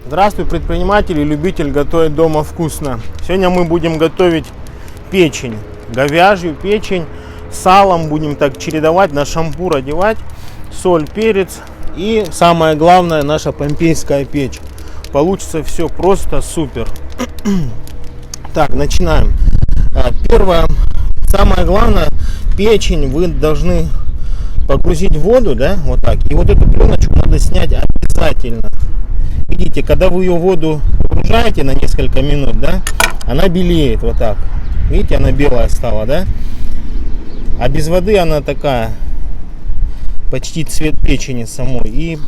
Здравствуй, предприниматель и любитель готовить дома вкусно. Сегодня мы будем готовить печень, говяжью печень, с салом будем так чередовать, на шампур одевать, соль, перец и самое главное наша помпейская печь. Получится все просто супер. Так, начинаем. Первое, самое главное, печень вы должны погрузить в воду, да, вот так. И вот эту пленочку надо снять обязательно. Видите, когда вы ее в воду погружаете на несколько минут, да, она белеет вот так. Видите, она белая стала, да? А без воды она такая, почти цвет печени самой. И,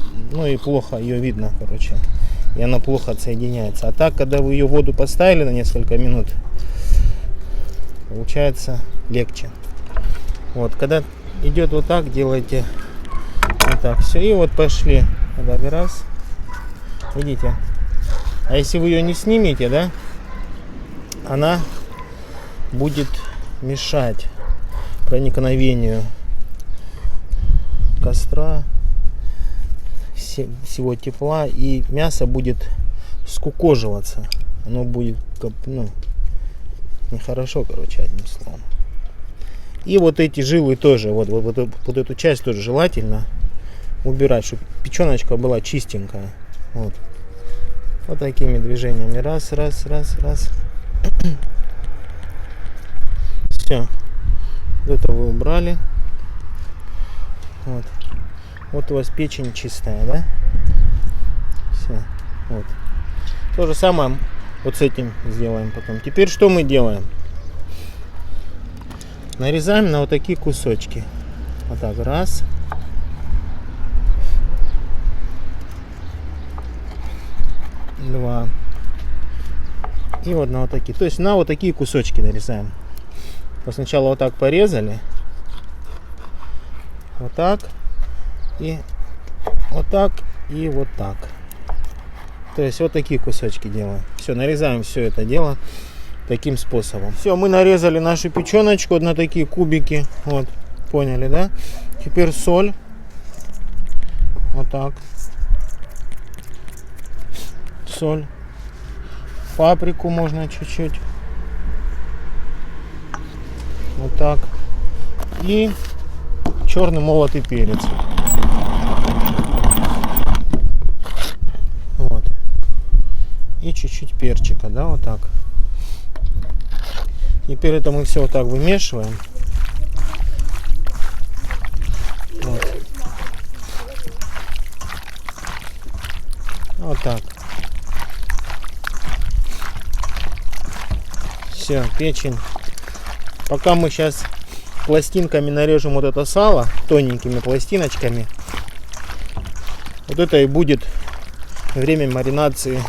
и плохо ее видно, короче. И она плохо отсоединяется. А так, когда вы ее в воду поставили на несколько минут, получается легче. Вот, когда идет вот так, делайте вот так. Все, и вот пошли. Раз. Видите? А если вы ее не снимете, да, она будет мешать проникновению костра, всего тепла, и мясо будет скукоживаться. Оно будет, нехорошо, короче, одним словом. И вот эти жилы тоже, вот эту часть тоже желательно убирать, чтобы печеночка была чистенькая. Вот такими движениями. Раз. Все. Это вы убрали. Вот у вас печень чистая, да? Все. Вот. То же самое вот с этим сделаем потом. Теперь что мы делаем? Нарезаем на вот такие кусочки. Вот так. Раз. Два. И вот на вот такие. То есть на вот такие кусочки нарезаем. Сначала вот так порезали. Вот так. И вот так. И вот так. То есть вот такие кусочки делаем. Все, нарезаем все это дело таким способом. Все, мы нарезали нашу печеночку вот на такие кубики. Вот. Поняли, да? Теперь соль. Вот так. Соль. Паприку можно чуть-чуть. Вот так. И черный молотый перец. Вот. И чуть-чуть перчика, да, вот так. Теперь это мы все вот так вымешиваем. Вот. Вот так. Все, печень. Пока мы сейчас пластинками нарежем вот это сало, тоненькими пластиночками, вот это и будет время маринации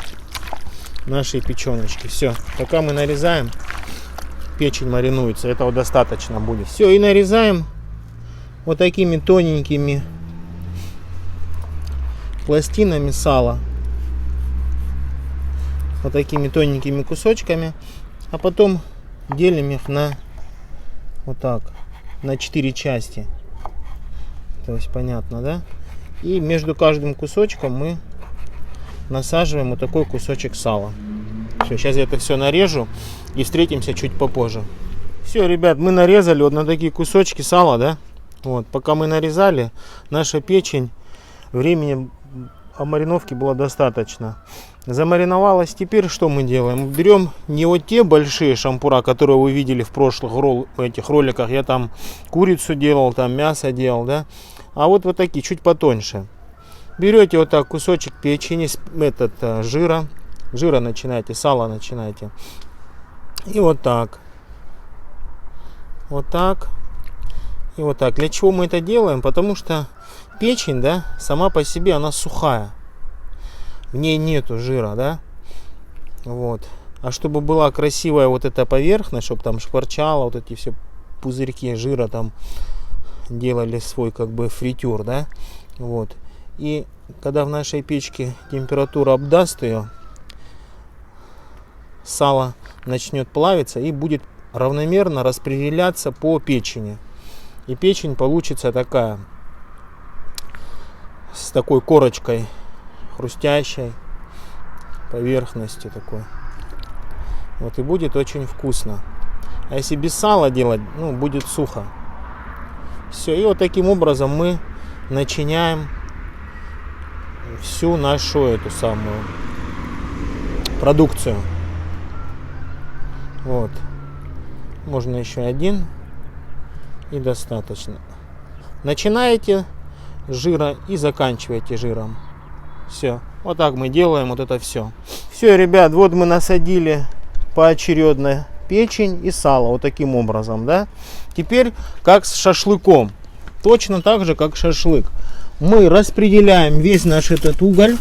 нашей печеночки. Все, пока мы нарезаем, печень маринуется, этого достаточно будет. Все, и нарезаем вот такими тоненькими пластинами сала, вот такими тоненькими кусочками. А потом делим их на вот так, на 4 части. То есть понятно, да? И между каждым кусочком мы насаживаем вот такой кусочек сала. Все, сейчас я это все нарежу и встретимся чуть попозже. Все, ребят, мы нарезали вот на такие кусочки сала, да? Вот, пока мы нарезали, наша печень, времени мариновки было достаточно. Замариновалась. Теперь что мы делаем? Берем не вот те большие шампура, которые вы видели в прошлых этих роликах. Я там курицу делал, там мясо делал, да? А вот такие, чуть потоньше. Берете вот так кусочек печени, жира начинаете, сала начинаете. И вот так. Вот так. И вот так. Для чего мы это делаем? Потому что печень, да, сама по себе она сухая. В ней нету жира, да? Вот. А чтобы была красивая вот эта поверхность, чтобы там шкварчало, вот эти все пузырьки жира там делали свой как бы фритюр, да? Вот. И когда в нашей печке температура обдаст ее, сало начнет плавиться и будет равномерно распределяться по печени. И печень получится такая, с такой корочкой хрустящей, поверхности такой. Вот, и будет очень вкусно. А если без сала делать, ну, будет сухо. Все, и вот таким образом мы начиняем всю нашу эту самую продукцию. Вот. Можно еще один. И достаточно. Начинаете с жира и заканчиваете жиром. Все. Вот так мы делаем вот это все. Все, ребят, вот мы насадили поочередно печень и сало. Вот таким образом, да. Теперь как с шашлыком. Точно так же, как шашлык. Мы распределяем весь наш этот уголь.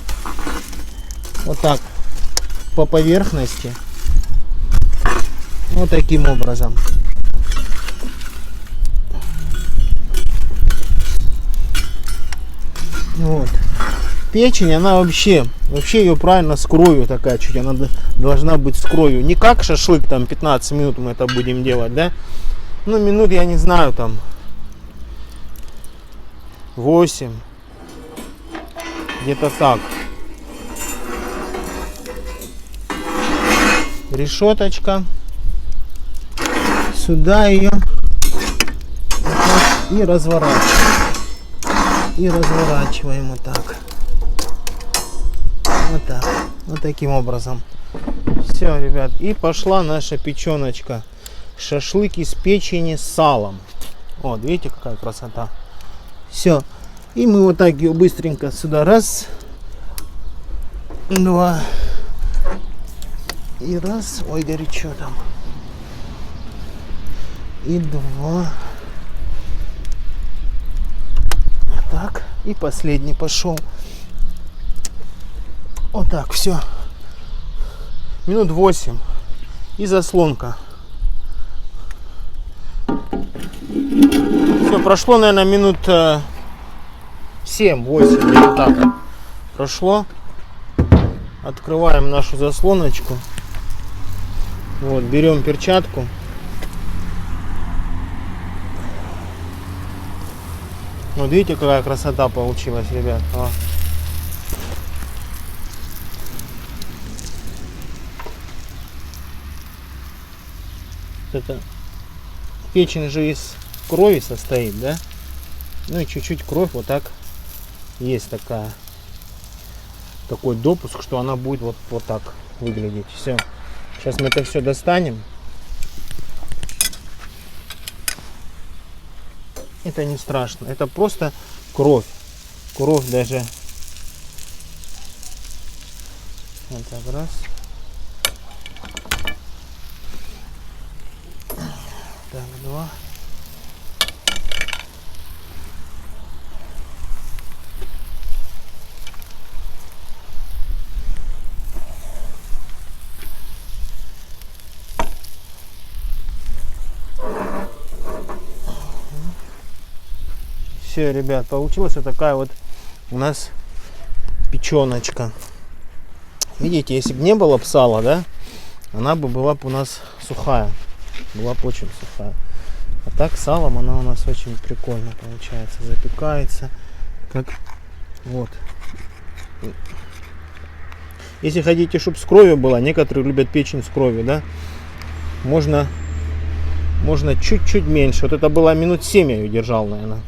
Вот так. По поверхности. Вот таким образом. Вот. Печень, она вообще ее правильно с кровью такая чуть, она должна быть с кровью. Не как шашлык, там 15 минут мы это будем делать, да? Ну, минут, я не знаю, там 8. Где-то так. Решеточка. Сюда ее. И разворачиваем. И разворачиваем вот так. Вот так. Вот таким образом. Все, ребят. И пошла наша печеночка. Шашлык из печени с салом. Вот, видите, какая красота. Все. И мы вот так ее быстренько сюда. Раз. Два. И раз. Ой, горячо там. И два. Так. И последний пошел. Вот так, все. Минут 8. И заслонка. Все, прошло, наверное, минут 7-8. Где-то так. Прошло. Открываем нашу заслоночку. Вот, берем перчатку. Вот видите, какая красота получилась, ребят. А. Это печень же из крови состоит, да? Ну и чуть-чуть кровь вот так есть такой допуск, что она будет вот так выглядеть. Все. Сейчас мы это все достанем. Это не страшно. Это просто кровь. Кровь даже. Вот так, раз. Так, два. Все, ребят, получилась вот такая вот у нас печеночка. Видите, если бы не было сала, да, она бы была бы у нас сухая. Была бы очень сухая. А так салом она у нас очень прикольно получается. Запекается. Как вот. Если хотите, чтобы с кровью была, некоторые любят печень с кровью, да, можно чуть-чуть меньше. Вот это было минут 7 я ее держал, наверное.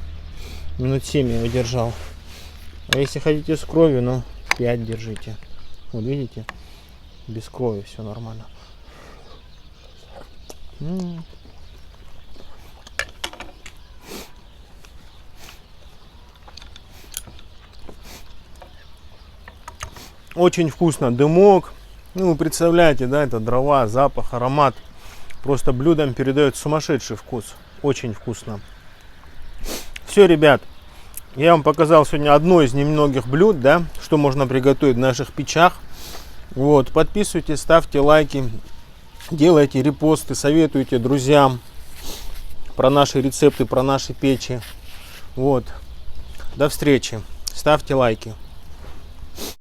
Минут 7 я его держал. А если хотите с кровью, ну 5 держите. Вот видите, без крови все нормально. Очень вкусно, дымок. Ну, вы представляете, да, это дрова, запах, аромат. Просто блюдом передает сумасшедший вкус. Очень вкусно. Все, ребят, я вам показал сегодня одно из немногих блюд, да, что можно приготовить в наших печах. Вот, подписывайтесь, ставьте лайки, делайте репосты, советуйте друзьям про наши рецепты, про наши печи. Вот, до встречи, ставьте лайки.